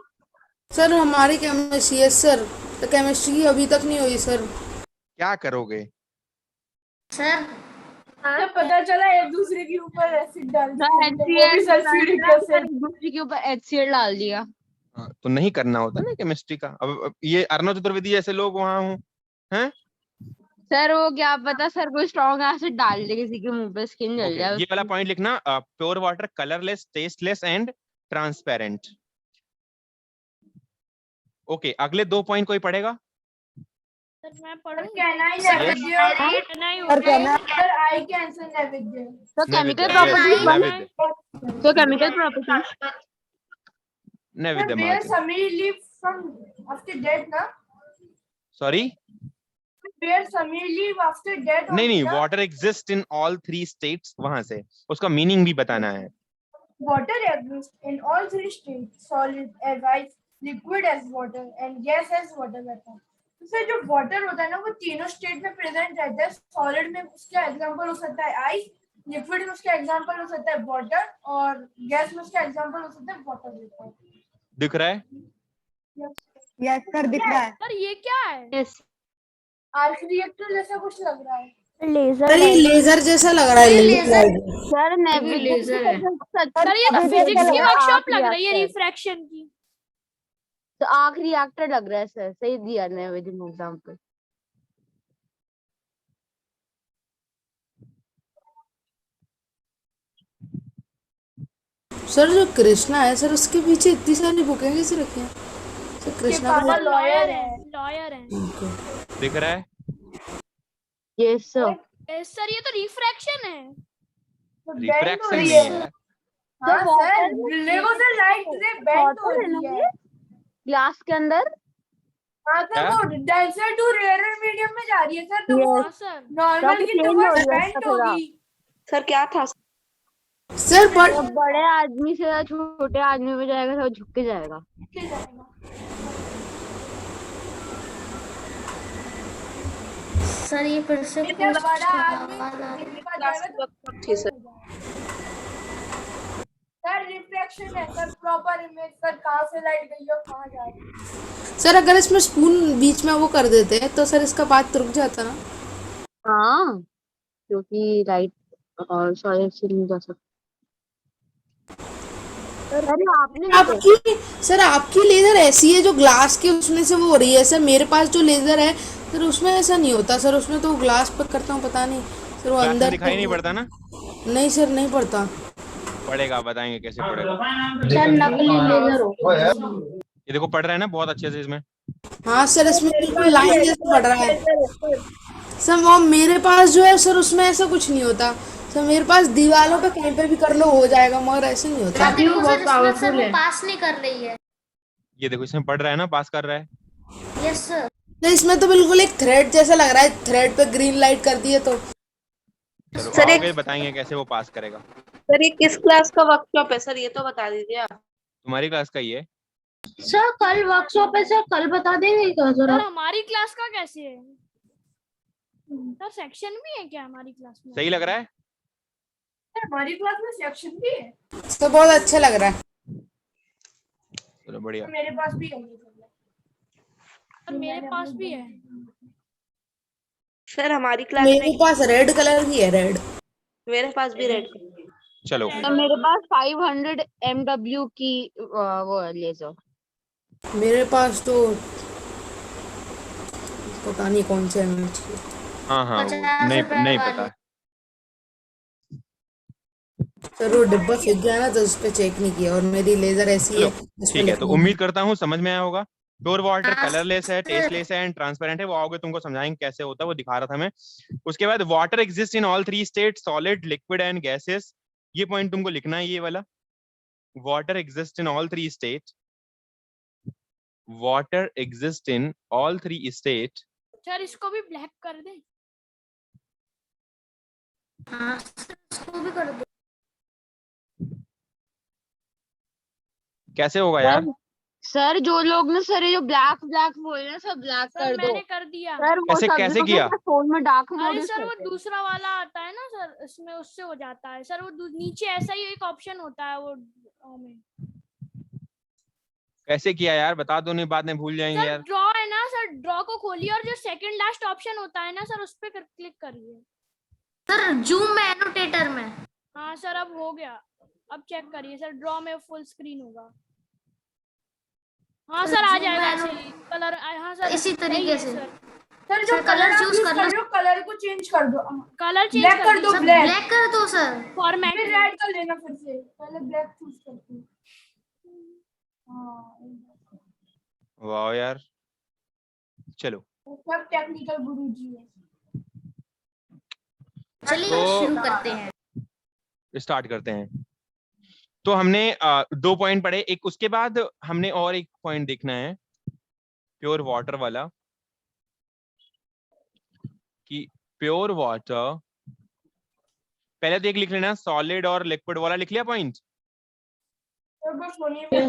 सर हमारी केमिस्ट्री है सर, तो केमिस्ट्री की अभी तक नहीं हुई सर। क्या करोगे? सर जब पता चला एक दूसरे के ऊपर एसिड डाल दिया, वो भी HCl सल्फ्यूरिक एसिड। एक दूसरे के ऊपर HCl डाल दिया। हाँ, तो नहीं करना होता ना केमिस्ट्री का। अब ये अर्णव चतुर्वेदी जैसे लोग वहां हों, हैं? सर वो क्या पता सर कोई स्ट्रॉन्ग एसिड डाल दे किसी के मुंह पे, स्किन जल ओके, जाए। ये वाला पॉइंट लिखना, pure water colourless, tasteless and transparent. Okay, अगले दो पॉइंट कोई पढ़ेगा? सर मैं पढ़ूं? कैनाइन नैविद्य सर, आई कैंसर नैविद्य। तो केमिकल नैविद्य, प्रॉपर्टीज वन, नैविद्य, तो केमिकल प्रॉपर्टीज नैविद्य Where margin. Samir live from after death ना? Sorry, Where Samir live after death नहीं only नहीं, ना? Water exist in all three states, वहां से उसका मीनिंग भी बताना है। Water exists in all three states: solid as ice, liquid as water, and gas as water vapor. तो सर जो वाटर होता है ना वो तीनों स्टेट में प्रेजेंट रहता है। सॉलिड में उसका एग्जांपल हो सकता है आइस, लिक्विड में उसका एग्जांपल हो सकता है वाटर, और गैस में उसका एग्जांपल हो सकता है वाटर वेपर। दिख रहा है? यस सर दिख रहा है। सर ये क्या है? आर्क रिएक्टर जैसा कुछ लग रहा है। सर ये लेजर जैसा लग रहा है, लेजर। सर लेजर है। सर ये तो फिजिक्स की वर्कशॉप लग रही है, रिफ्रैक्शन की। तो आर्क रिएक्टर लग रहा है सर, सही दिया ने विद एग्जांपल। सर जो कृष्णा है सर, उसके पीछे इतनी सारी बुकें कैसे रखी हैं? सर कृष्णा पापा का लॉयर है, लॉयर है। दिख रहा है? Yes sir. सर ये तो रिफ्रैक्शन है। तो bend हो रिफ्रैक्शन रही नहीं है। है। हाँ सर, देखो सर लाइट से बेंड हो रही है। ग्लास के अंदर हाँ सर, वो डेंसर टू रेयरर मीडियम में जा रही है सर, तो वो हाँ सर। नॉर्मल की तो change हो बस रही है बेंड थोड़ा। होगी। सर क्या था? सर बट जब बड़े आदमी से छोटे आदमी में जाएगा तो झुक के जाएगा। सर ये फिर से जब बड़ा आदमी आवाज आ रही है। दिखा जाएगा तो थी सर। सर रिफ्लेक्शन है सर, प्रॉपर इमेज सर, कहाँ से लाइट गई और कहाँ जा रही है। सर अगर इसमें स्पून बीच में वो कर देते हैं तो सर इसका बात रुक जाता ना। हाँ, क्योंकि लाइट और सॉलिड से नहीं जा सकता। अरे आपने आपकी सर आपकी लेजर ऐसी है जो ग्लास के उसमें से वो हो रही है सर। मेरे पास जो लेजर है सर उसमें ऐसा नहीं होता सर, उसमें तो ग्लास पर करता हूँ, पता नहीं सर वो क्लास में अंदर दिखाई नहीं पड़ता ना? नहीं सर नहीं पड़ता। पड़ेगा, बताएंगे कैसे पड़ेगा। सर नकली लेजर हो। ये देखो पढ़ रहा है ना बहुत अच्छे से इसमें। हाँ सर इसमें बिल्कुल लाइन जैसे पड़ रहा है सर। वो मेरे पास जो है सर उसमें ऐसा कुछ नहीं होता सर। मेरे पास दीवारों पे कहीं पे भी कर लो हो जाएगा, मगर ऐसे नहीं होता। देखो सर इसमें सर वो पास नहीं कर रही है। ये देखो इसमें पढ़ रहा है ना, पास कर रहा है। Yes sir. तो इसमें तो बिल्कुल एक थ्रेड जैसा लग रहा है, थ्रेड पे ग्रीन लाइट कर दी है तो। चलो सर, आओगे बताएंगे कैसे वो पास करेगा। सर ये किस क्लास का वर्कशॉप है सर, ये तो बता दीजिए आप। तुम्हारी क्लास का ही है। सर कल वर्कशॉप है सर, कल बता देंगे क्या सर जरा? हमारी क्लास का कैसे है सर? सेक्शन भी है क्या हमारी क्लास में? सही लग रहा है? सर हमारी क्लास में सेक्शन भी है। तो बहुत अच्छा लग रहा है। चलो बढ़िया। मेरे पास भी है। सर मेरे पास भी है। सर हमारी क्लास मेरे में, पास रेड कलर की है, रेड। मेरे पास भी रेड। चलो तो मेरे पास 500 MW की वो है लेजर। मेरे पास तो पता नहीं कौन से एमएच की। हाँ हाँ वो 50 नहीं रुपए नहीं वाली। पता। सर वो डिब्बा फेंक गया ना तो उस पे चेक नहीं किया, और मेरी लेजर ऐसी चलो है उस पे ठीक है, तो लिखना उम्मीद करता हूँ समझ में आया होगा। प्योर वाटर हाँ, कलरलेस है, सर। टेस्टलेस है एंड ट्रांसपेरेंट है। वो आओगे तुमको समझाएंगे कैसे होता है, वो दिखा रहा था मैं। उसके बाद water exist in all three state, solid, liquid and gases. ये पॉइंट तुमको लिखना है, ये वाला। Water exist in all three state, water exist in all three state. Sir इसको भी ब्लैक कर दे। हाँ सर इसको भी कर दो। कैसे होगा यार? सर जो लोग ना सर ये जो ब्लैक ब्लैक बोल रहे हैं सब ब्लैक सर कर दो। मैंने कर दिया। सर वो कैसे सब कैसे लोग किया? ना फोन में डार्क मोड अरे यूज सर वो करते हैं। दूसरा वाला आता है ना सर, इसमें उससे हो जाता है सर। वो नीचे ऐसा ही एक ऑप्शन होता है वो में। कैसे किया यार बता दो, नहीं बाद में भूल जाएंगे सर यार। ड्रॉ है ना सर, ड्रॉ को खोलिए और जो सेकंड लास्ट ऑप्शन होता है ना सर उस पर क्लिक करिए। सर जूम में एनोटेटर में। हाँ सर अब हो गया। अब चेक करिए सर, ड्रॉ में फुल स्क्रीन होगा। हाँ सर आ zoom जाएगा में ऐसे ही कलर। हाँ सर इसी सही तरीके है से। सर। सर जो सर, कलर colour आप choose यूज कर कर लो। रहे हो, कलर को चेंज कर दो। कलर चेंज ब्लैक कर दो, सर ब्लैक। ब्लैक कर दो सर। फॉर्मेट फिर रेड कर लेना फिर से, पहले ब्लैक चूज करते हैं। हाँ वाह यार, चलो सब टेक्निकल गुरुजी है। चलिए तो शुरू करते हैं। स्टार्ट करते हैं। तो हमने 2 पॉइंट पढ़े, एक उसके बाद हमने और एक पॉइंट देखना है प्योर वाटर वाला, कि प्योर वाटर पहले तो एक लिख लेना, सॉलिड और लिक्विड वाला लिख लिया पॉइंट। सर बस होने में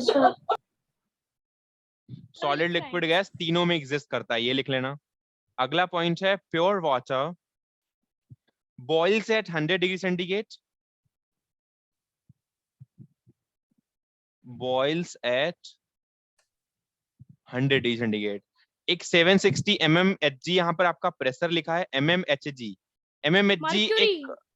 सॉलिड, लिक्विड, गैस तीनों में एग्जिस्ट करता है, ये लिख लेना। अगला पॉइंट है pure water boils at 100 degree centigrade, boils at 100 degree centigrade. एक 760 mmHg, यहाँ पर आपका प्रेशर लिखा है mmHg। mmHg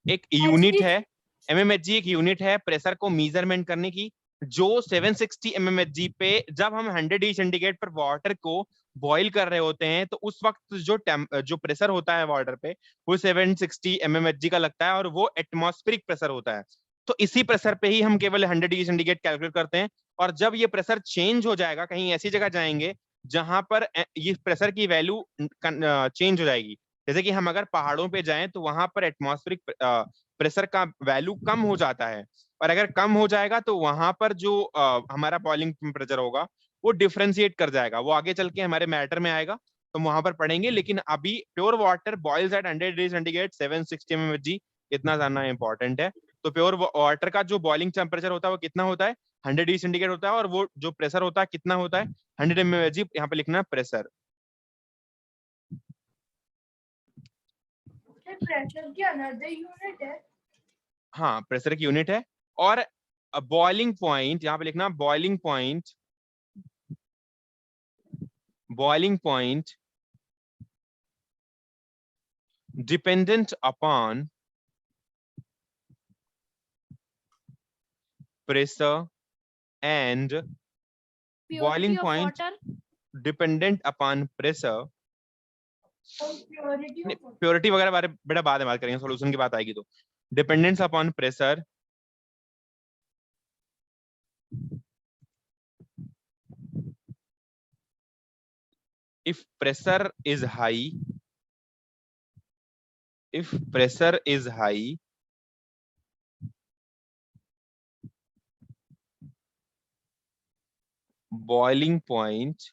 एक यूनिट है। mmHg एक यूनिट है प्रेशर को मेजरमेंट करने की, जो 760 mmHg पे जब हम 100 डिग्री सेंटीग्रेड पर वाटर को बॉईल कर रहे होते हैं तो उस वक्त जो प्रेशर होता है वाटर पे वो 760 mmHg का लगता है, और वो एटमॉस्फेरिक प्रेशर होता है। तो इसी प्रेशर पे ही हम केवल 100 डिग्री सेंटीग्रेड कैलकुलेट करते हैं। और जब ये प्रेशर चेंज हो जाएगा, कहीं ऐसी जगह जाएंगे जहां पर ये प्रेशर की वैल्यू चेंज हो जाएगी, जैसे कि हम अगर पहाड़ों पे जाएं तो वहां पर एटमॉस्फेरिक प्रेशर का वैल्यू कम हो जाता है, और अगर कम हो जाएगा तो वहां पर जो हमारा बॉइलिंग टेम्परेचर होगा वो डिफरेंशिएट कर जाएगा, वो आगे चल के हमारे मैटर में आएगा तो वहां पर पढ़ेंगे। लेकिन अभी pure water boils at 100 degree centigrade 760 mmHg इतना जानना इंपॉर्टेंट है। तो प्योर वाटर का जो बॉइलिंग टेम्परेचर होता है वो कितना होता है, 100 डिग्री सेंटीग्रेड होता है, और वो जो प्रेशर होता है कितना होता है, 100 mg, यहाँ पे लिखना है प्रेशर। प्रेशर की अनदर यूनिट है। हाँ, प्रेशर की यूनिट है। और बॉइलिंग पॉइंट यहाँ पे लिखना, boiling point, boiling point dependent upon pressure and boiling Purity of point water. dependent upon pressure। Purity purity वगैरह बारे बेटा बाद में बात करेंगे, सॉल्यूशन की बात आएगी तो। Dependence upon pressure if pressure is high, if pressure is high, boiling point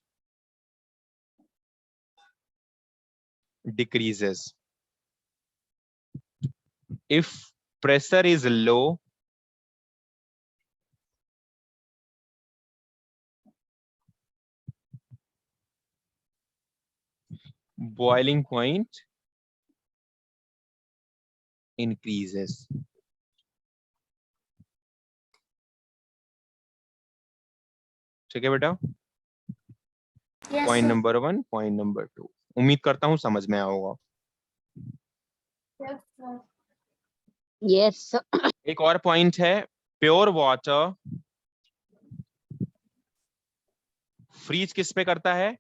decreases। if pressure is low, boiling point increases। ठीक है बेटा, Yes, point sir. Number 1, point number 2, उम्मीद करता हूँ समझ में आया होगा। यस एक और पॉइंट है, प्योर वाटर फ्रीज किस पे करता है,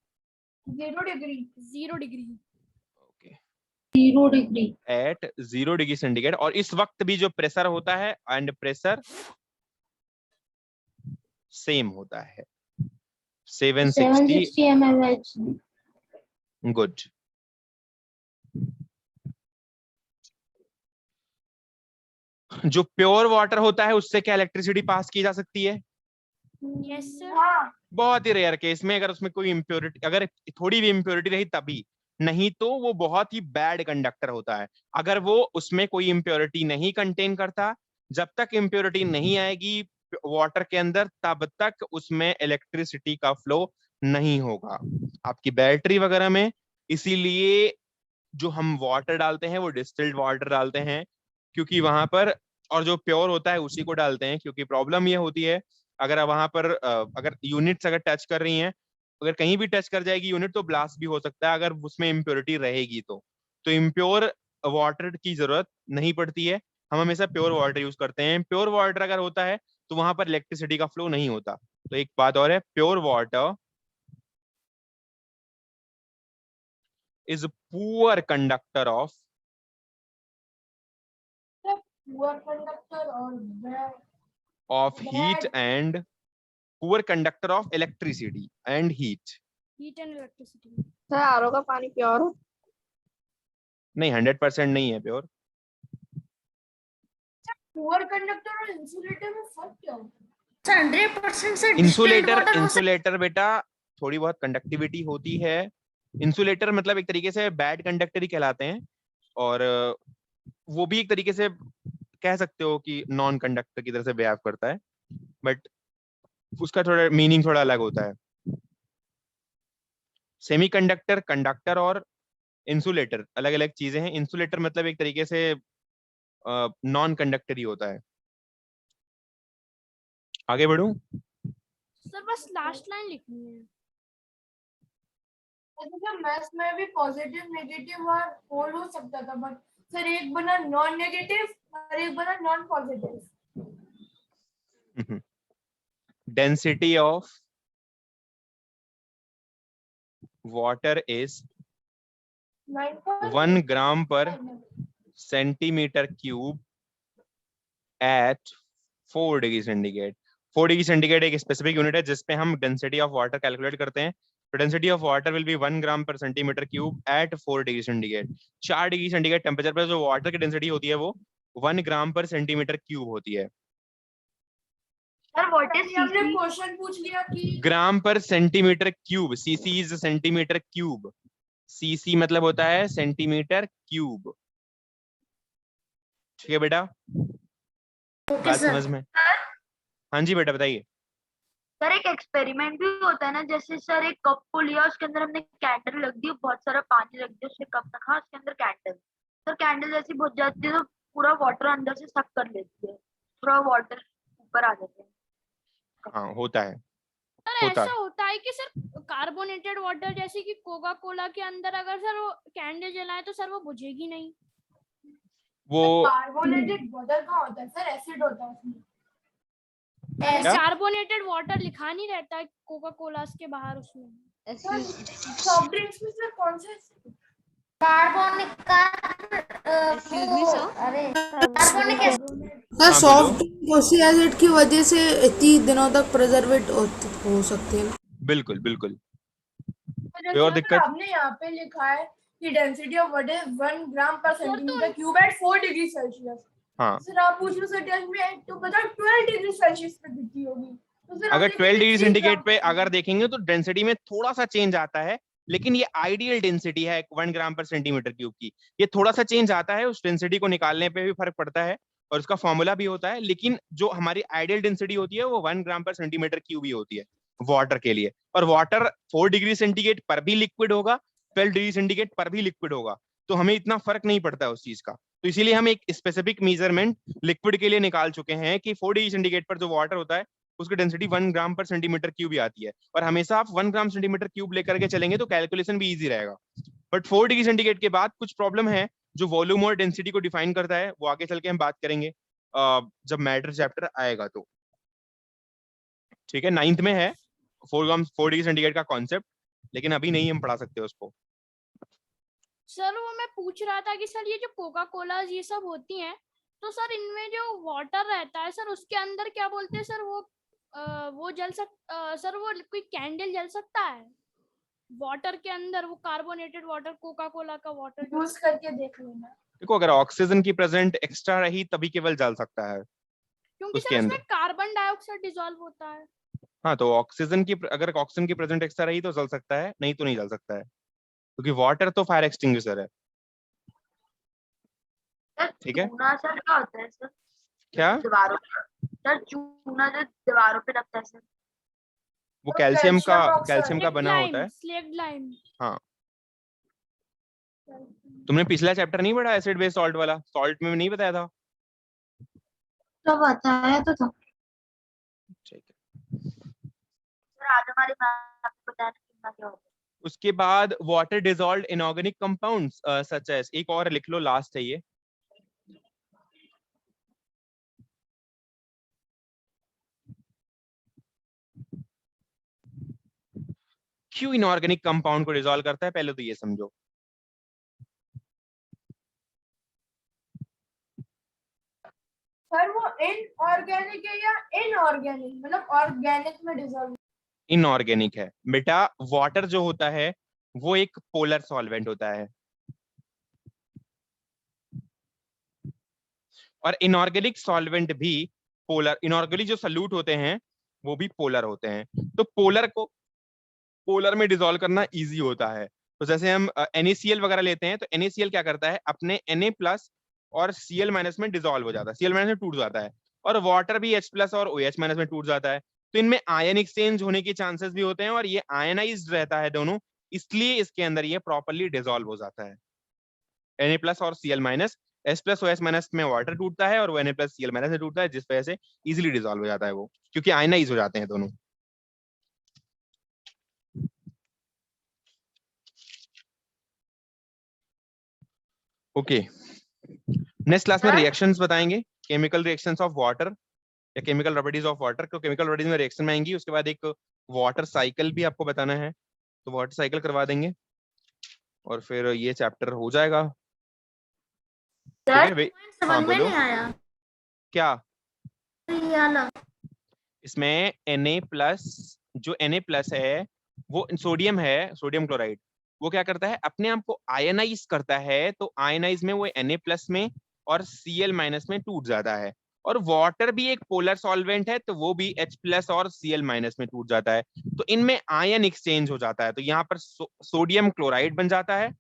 0 degree. 0 degree. Okay, 0 degree. At 0 degree centigrade. और इस वक्त भी जो प्रेशर होता है एंड प्रेशर सेम होता है, 760। 760 mAh. गुड। जो प्योर वाटर होता है उससे क्या इलेक्ट्रिसिटी पास की जा सकती है, यस सर। हाँ बहुत ही रेयर केस में, अगर उसमें कोई इम्प्योरिटी, अगर थोड़ी भी इम्प्योरिटी रही तभी, नहीं तो वो बहुत ही बैड कंडक्टर होता है। अगर वो उसमें कोई इम्प्योरिटी नहीं कंटेन करता, जब तक इम्प्योरिटी नहीं आएगी वाटर के अंदर तब तक उसमें इलेक्ट्रिसिटी का फ्लो नहीं होगा आपकी बैटरी वगैरह में। इसीलिए जो हम वाटर डालते हैं वो डिस्टिल्ड वाटर डालते हैं, क्योंकि वहां पर, और जो प्योर होता है उसी को डालते हैं, क्योंकि प्रॉब्लम ये होती है अगर वहां पर अगर यूनिट्स अगर टच कर रही हैं, अगर कहीं भी टच कर जाएगी यूनिट तो ब्लास्ट भी हो सकता है अगर उसमें इम्प्योरिटी रहेगी तो इम्प्योर वाटर की जरूरत नहीं पड़ती है, हम हमेशा प्योर वाटर यूज करते हैं। प्योर वाटर अगर होता है तो वहां पर इलेक्ट्रिसिटी का फ्लो नहीं होता। तो एक बात और है, pure water is a poor conductor of poor conductor और heat and poor conductor of electricity and heat। Heat and electricity. Sir RO का पानी प्योर है? नहीं, 100% नहीं है प्योर। पुअर कंडक्टर और इंसुलेटर में फर्क क्या होता है? सर 100% से distilled इंसुलेटर, water हो सकता इंसुलेटर बेटा थोड़ी बहुत कंडक्टिविटी होती है। इंसुलेटर मतलब एक तरीके से बैड कंडक्टर ही कहलाते हैं, और वो भी एक तरीके से कह सकते हो कि नॉन कंडक्टर की तरह से बिहेव करता है, बट उसका थोड़ा मीनिंग थोड़ा अलग होता है। सेमीकंडक्टर, कंडक्टर और इंसुलेटर अलग अलग चीजें हैं। इंसुलेटर मतलब एक तरीके से नॉन कंडक्टर ही होता है। आगे बढ़ूं? सर बस लास्ट लाइन लिखनी है। जैसे मैथ्स में भी पॉजिटिव नेगेटिव और होल हो सकता था, बट सर एक बना नॉन नेगेटिव और एक बना non positive. Density of water is 1 gram per centimeter cube at 4 degree centigrade. 4 degree centigrade एक स्पेसिफिक यूनिट है जिसपे हम डेंसिटी ऑफ वाटर कैलकुलेट करते हैं। तो density of water will be 1 gram per centimetre cube at 4 degree centigrade. 4 degree centigrade temperature पर जो water की डेंसिटी होती है वो 1 ग्राम पर सेंटीमीटर क्यूब होती है। सर व्हाट इज हमने क्वेश्चन पूछ लिया कि ग्राम per centimetre cube, CC is centimetre cube. CC मतलब होता है सेंटीमीटर क्यूब। ठीक है बेटा, ओके बात सर। समझ में? हाँ जी बेटा बताइए। सर एक एक्सपेरिमेंट भी होता है ना, जैसे सर एक कप को लिया, उसके अंदर हमने कैंडल रख दी, बहुत सारा पानी रख दिया, उसमें कप रखा, उसके अंदर कैंडल, सर कैंडल जैसी बुझ जाती है तो पूरा वाटर अंदर से सक कर लेती है, पूरा वाटर ऊपर आ जाता है। हाँ होता है, सर होता ऐसा है। होता है कि सर कार्बोनेटेड वाटर जैसे कि कोका कोला के अंदर अगर सर वो कैंडल जलाए तो सर वो बुझेगी नहीं। वो कार्बोनेटेड वाटर कहाँ होता है सर? एसिड होता है उसमें। क्या? कार्बोनेटेड वाटर लिखा नहीं रहता है कोका कोला के बाहर उसमें। सॉफ्ट ड्रिंक्स में सर कौन से कार्बोनिक का अरे कार्बोनिक सर हाँ, सॉफ्ट बोलो। ड्रिंक उसी एसिड की वजह से इतनी दिनों तक प्रिजर्वेट हो सकते हैं। बिल्कुल बिल्कुल। सर, कोई और दिक्कत? आपने यहाँ पे लिखा है कि density of water is 1 gram per centimetre cube at 4 degree Celsius. हाँ, सर आप पूछ रहे हो सर टेस्ट में, तो बताओ 12 डिग्री सेल्सियस पे कितनी होगी? तो सर अगर हमने 12 डिग्री 3 सेंटीग्रेड ग्राम पे अगर देखेंगे तो डेंसिटी में थोड़ा सा चेंज आता है, लेकिन ये आइडियल डेंसिटी है 1 ग्राम पर सेंटीमीटर क्यूब की। ये थोड़ा सा चेंज आता है, उस डेंसिटी को निकालने पे भी फर्क पड़ता है और उसका फॉर्मूला भी होता है, लेकिन जो हमारी आइडियल डेंसिटी होती है वो 1 ग्राम पर सेंटीमीटर क्यूब ही होती है वाटर के लिए। और वाटर 4 डिग्री सेंटीग्रेड पर भी लिक्विड होगा, 12 डिग्री सेंटीग्रेड पर भी लिक्विड होगा, तो हमें इतना फर्क नहीं पड़ता है उस चीज का। तो इसीलिए हम एक स्पेसिफिक मेजरमेंट लिक्विड के लिए निकाल चुके हैं कि 4 डिग्री सेंटीग्रेड पर जो वाटर होता है उसकी density 1 gram per centimetre cube ही आती है। और हमेशा आप 1 ग्राम सेंटीमीटर क्यूब लेकर के चलेंगे तो कैलकुलेशन भी इजी रहेगा। बट 4 डिग्री सेंटीग्रेड के बाद कुछ प्रॉब्लम है जो वॉल्यूम और डेंसिटी को डिफाइन करता है, वो आगे चल के हम बात करेंगे जब मैटर चैप्टर आएगा तो। ठीक है, 9th में है 4 डिग्री सेंटीग्रेड का कॉन्सेप्ट, लेकिन अभी नहीं हम पढ़ा सकते उसको। सर वो मैं पूछ रहा था कि सर ये जो कोका कोला ये सब होती हैं, तो सर इनमें जो वाटर रहता है सर उसके अंदर क्या बोलते हैं सर, वो जल सर वो कोई कैंडल जल सकता है वाटर के अंदर? वो कार्बोनेटेड वाटर कोका कोला का वाटर यूज करके देख लेना। देखो, अगर ऑक्सीजन की प्रेजेंट एक्स्ट्रा रही तभी केवल जल सकता है क्योंकि उसके सर अंदर। उसमें कार्बन डाइऑक्साइड डिसॉल्व होता है। हाँ, तो ऑक्सीजन की अगर ऑक्सीजन की प्रेजेंट एक्स्ट्रा रही तो जल सकता है, नहीं तो नहीं जल सकता है, क्योंकि वाटर तो फायर एक्सटिंग्विशर है। ठीक है, चूना सर क्या होता है सर? क्या? दीवारों पे सर, चूना जो दीवारों पे लगता है सर, वो कैल्शियम कैल्शियम का बना होता है। Slaked lime. हाँ, तुमने पिछला चैप्टर नहीं पढ़ा एसिड बेस सॉल्ट वाला? सॉल्ट में नहीं बताया था? तो बताया तो था। ठीक है। सर आज हमारी मैम आपको बताया चूना क्या होता है। उसके बाद water dissolved inorganic compounds such as, एक और लिख लो, लास्ट है ये। क्यों इनऑर्गेनिक कंपाउंड को डिसॉल्व करता है, पहले तो ये समझो। सर वो इनऑर्गेनिक है या इनऑर्गेनिक, मतलब ऑर्गेनिक में डिसॉल्व? इनऑर्गेनिक है बेटा। वाटर जो होता है वो एक पोलर सॉल्वेंट होता है, और इनऑर्गेनिक सॉल्वेंट भी पोलर, इनऑर्गेनिक जो सल्यूट होते हैं वो भी पोलर होते हैं। तो पोलर में डिसॉल्व करना इजी होता है। तो जैसे हम NaCl वगैरह लेते हैं तो NaCl क्या करता है, अपने Na+ और Cl- में डिसॉल्व हो जाता है, Cl- में टूट जाता है, और वाटर भी H+ और OH- में टूट जाता है। तो इनमें आयन एक्सचेंज होने के चांसेस भी होते हैं, और ये आयनाइज्ड रहता है दोनों, इसलिए इसके अंदर ये प्रॉपर्ली डिसॉल्व हो जाता है। Na+ और Cl-, H+ OH- में वाटर टूटता है और वो Na+ Cl- से टूटता है, जिस वजह से इजीली डिसॉल्व हो जाता है वो, क्योंकि आयनाइज हो जाते हैं दोनों। ओके, नेक्स्ट क्लास में रिएक्शंस बताएंगे, केमिकल रिएक्शंस ऑफ वाटर या केमिकल प्रॉपर्टीज ऑफ वाटर। तो केमिकल प्रॉपर्टीज में रिएक्शन में आएंगी, उसके बाद एक वाटर साइकिल भी आपको बताना है, तो वाटर साइकिल करवा देंगे और फिर ये चैप्टर हो जाएगा। ठीक है भाई, हाँ बोलो। नहीं आया क्या? ये वाला। इसमें Na+, जो Na+ है वो सोडियम है, सोडियम क्लोराइड, वो क्या करता है, अपने आप को आयनाइज करता है, तो आयनाइज में वो Na+ में और Cl- में टूट जाता है। और वाटर भी एक पोलर सॉल्वेंट है, तो वो भी H+ और Cl- में टूट जाता है, तो इनमें आयन एक्सचेंज हो जाता है। तो यहाँ पर सोडियम क्लोराइड बन जाता है,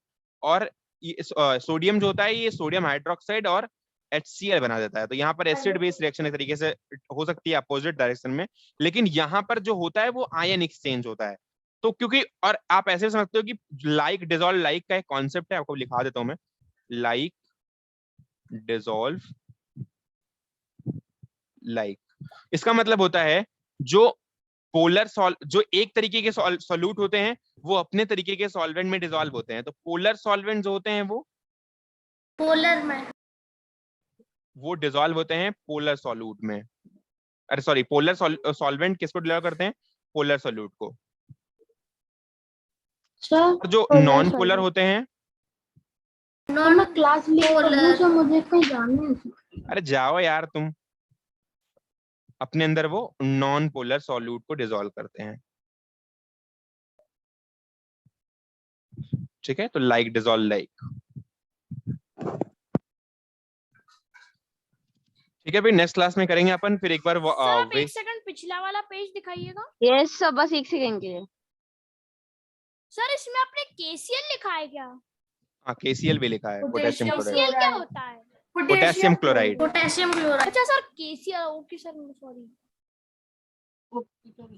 और सोडियम जो होता है ये सोडियम हाइड्रोक्साइड और HCl बना देता है। तो यहाँ पर एसिड बेस रिएक्शन एक तरीके से हो सकती है अपोजिट डायरेक्शन में, लेकिन यहाँ पर जो होता है वो आयन एक्सचेंज होता है। तो क्योंकि, और आप ऐसे समझते हो कि लाइक डिसॉल्व लाइक का एक कॉन्सेप्ट है, आपको लिखा देता हूं मैं, लाइक डिसॉल्व लाइक, इसका मतलब होता है जो पोलर जो एक तरीके के सॉल्यूट होते हैं वो अपने तरीके के सॉल्वेंट में डिसॉल्व होते हैं। तो पोलर सॉल्वेंट जो होते हैं पोलर में वो डिसॉल्व होते हैं पोलर सॉल्यूट में। अरे सॉरी, पोलर सॉल्वेंट किसको डिसॉल्व करते हैं? पोलर सॉल्यूट को। और जो नॉन पोलर होते हैं, मैं क्लास में मुझे कहीं जाना है। अरे जाओ यार तुम, अपने अंदर वो नॉन पोलर सॉल्यूट को डिसॉल्व करते हैं। ठीक है, तो लाइक डिसॉल्व लाइक। ठीक है भाई, नेक्स्ट क्लास में करेंगे अपन फिर एक बार सर आप एक सेकंड पिछला वाला पेज दिखाइएगा। यस सर, बस 1 सेकंड के लिए। सर इसमें आपने KCl लिखा है क्या? हाँ, KCl भी लिखा है, पोटेशियम KCl क्लोराइड। क्या होता है? Potassium chloride. Potassium chloride. अच्छा sir KCl, okay sir, sorry.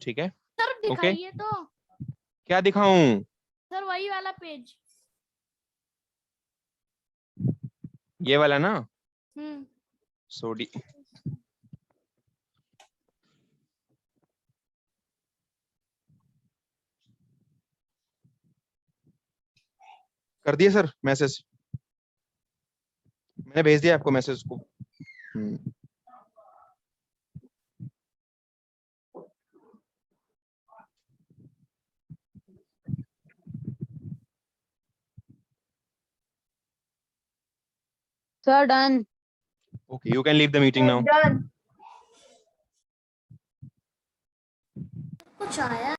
ठीक है, सर दिखाइए तो। क्या दिखाऊं? सर वही वाला पेज। ये वाला ना, सोडी कर दिए सर मैसेज, मैंने भेज दिया आपको मैसेज को। Sir done. Okay, you can leave the meeting now. Done. कुछ आया